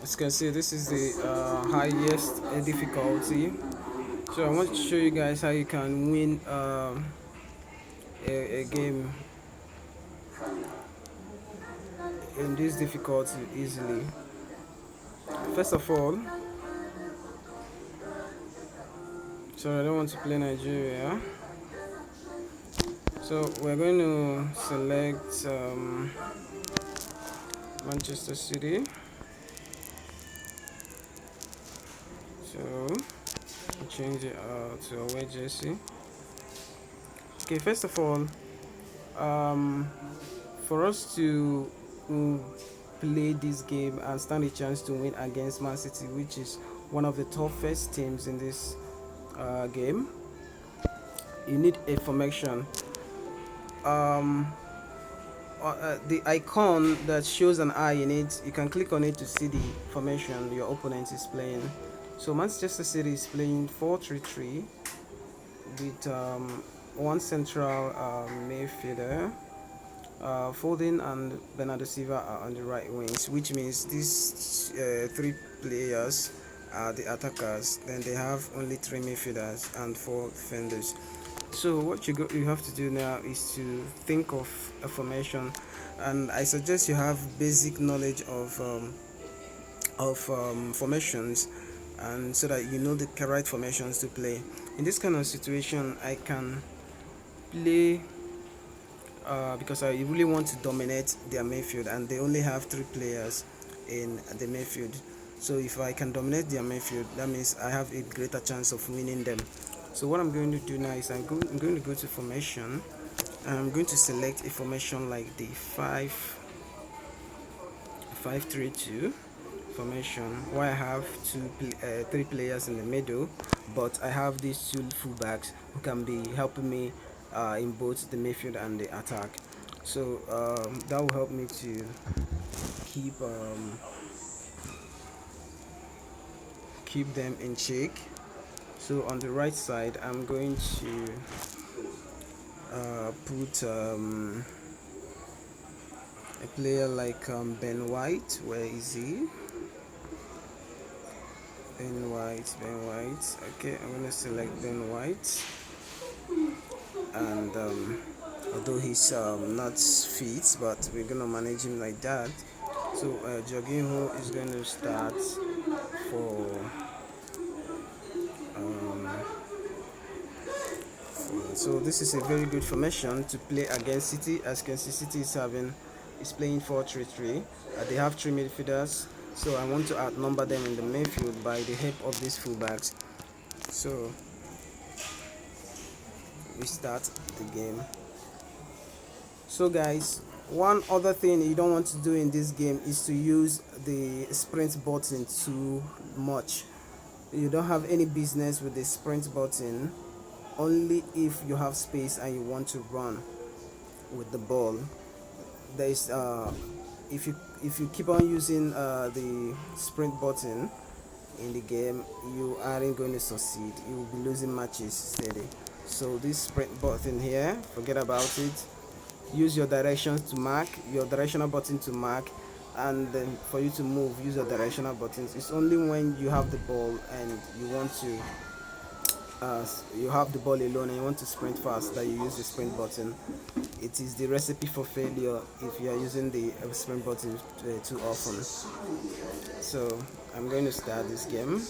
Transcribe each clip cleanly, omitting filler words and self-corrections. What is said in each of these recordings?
As you can see, this is the highest difficulty. So I want to show you guys how you can win a game in this difficulty easily. First of all, so I don't want to play Nigeria. So we're going to select Manchester City. So change it to away jersey. Okay, first of all, um, for us to play this game and stand a chance to win against Man City, which is one of the toughest teams in this game, you need a formation. Um, the icon that shows an eye in it, you can click on it to see the formation your opponent is playing. So Manchester City is playing 4-3-3 with one central midfielder. Foden and Bernardo Silva are on the right wings, which means these three players are the attackers. Then they have only three midfielders and four defenders. So what you have to do now is to think of a formation, and I suggest you have basic knowledge of formations, and so that you know the correct formations to play. In this kind of situation, I can play because I really want to dominate their midfield, and they only have three players in the midfield. So if I can dominate their midfield, that means I have a greater chance of winning them. So what I'm going to do now is I'm going to go to formation. I'm going to select a formation like the 5-5-3-2 formation, where I have three players in the middle, but I have these two fullbacks who can be helping me in both the midfield and the attack. So that will help me to keep keep them in check. So on the right side, I'm going to put a player like Ben White. Where is he? Ben White. Okay, I'm gonna select Ben White, and although he's not fit, but we're gonna manage him like that. So Jorginho is going to start for um, so this is a very good formation to play against City. As you can see, City is playing 4-3-3. They have three midfielders, so I want to outnumber them in the midfield by the help of these fullbacks. So we start the game. So guys, one other thing you don't want to do in this game is to use the sprint button too much. You don't have any business with the sprint button, only if you have space and you want to run with the ball. There is if you keep on using the sprint button in the game, you aren't going to succeed. You will be losing matches steady. So this sprint button here, forget about it. Use your directions to mark, your directional button to mark, and then for you to move, use your directional buttons. It's only when you have the ball and you want to you have the ball alone and you want to sprint fast that you use the sprint button. It is the recipe for failure if you are using the sprint button too often. So I'm going to start this game.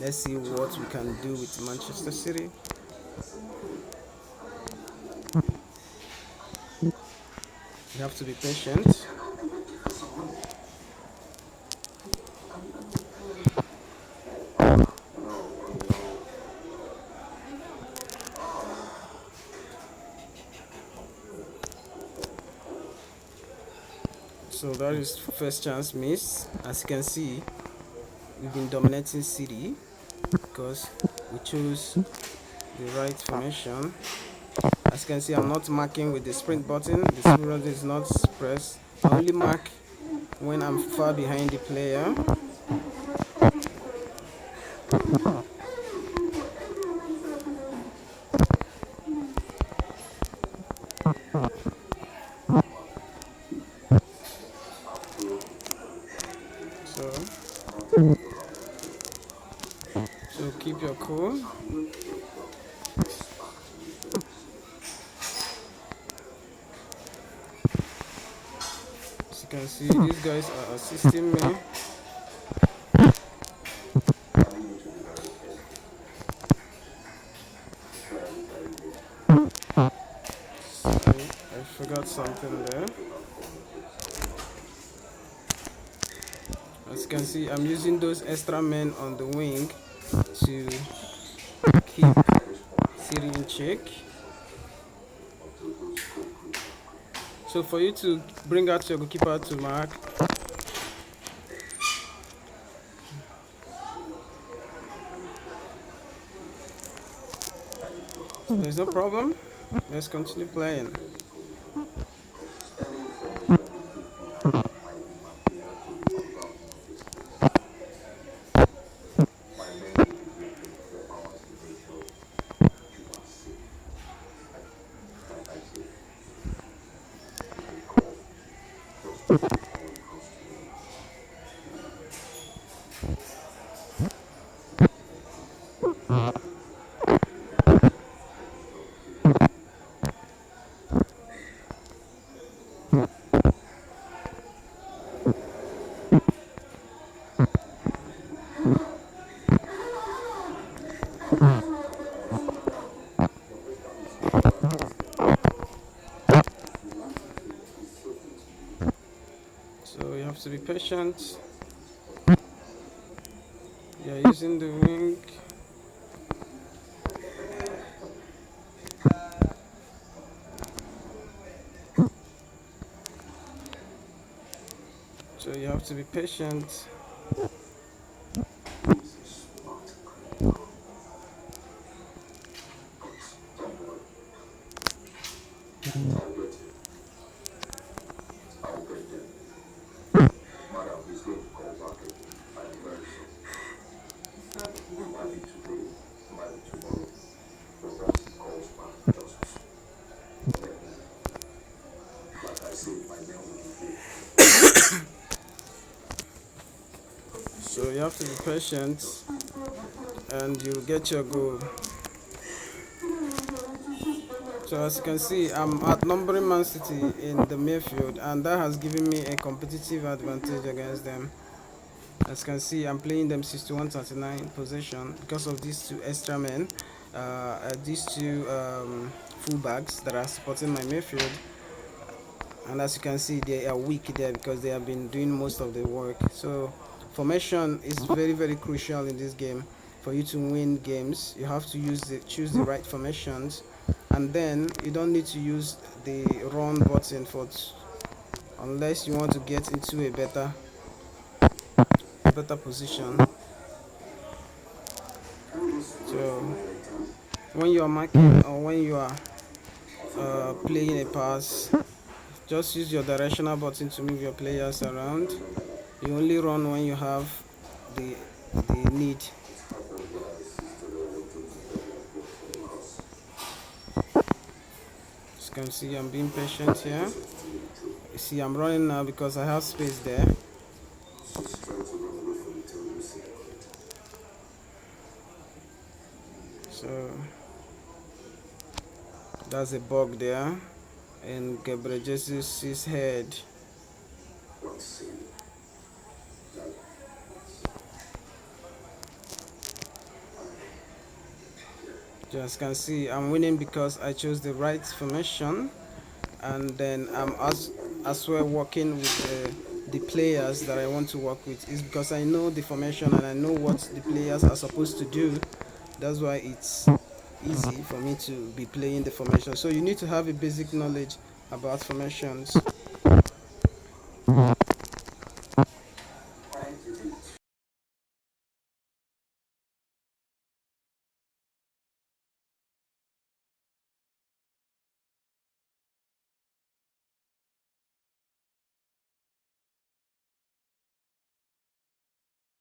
Let's see what we can do with Manchester City. You have to be patient. So that is first chance missed. As you can see, we've been dominating City because we chose the right formation. As you can see, I'm not marking with the sprint button. The sprint button is not pressed. I only mark when I'm far behind the player. So So keep your cool. As you can see, these guys are assisting me. Sorry, I forgot something there. As you can see, I'm using those extra men on the wing to keep City in check. So for you to bring out your goalkeeper to mark, so there's no problem. Let's continue playing. So you have to be patient. You're using the wing. So you have to be patient. So you have to be patient and you'll get your goal. So as you can see, I'm outnumbering Man City in the midfield, and that has given me a competitive advantage against them. As you can see, I'm playing them 61-39 possession because of these two extra men, these two fullbacks that are supporting my midfield. And as you can see, they are weak there because they have been doing most of the work. So formation is very crucial in this game. For you to win games, you have to choose the right formations, and then you don't need to use the run button unless you want to get into a better position. So when you are marking or when you are playing a pass, just use your directional button to move your players around. You only run when you have the need. As you can see, I'm being patient here. You see, I'm running now because I have space there. So that's a bug there, and Gabriel Jesus' head. As you can see, I'm winning because I chose the right formation, and then I'm as well working with the players that I want to work with. It's because I know the formation and I know what the players are supposed to do. That's why it's easy for me to be playing the formation. So you need to have a basic knowledge about formations.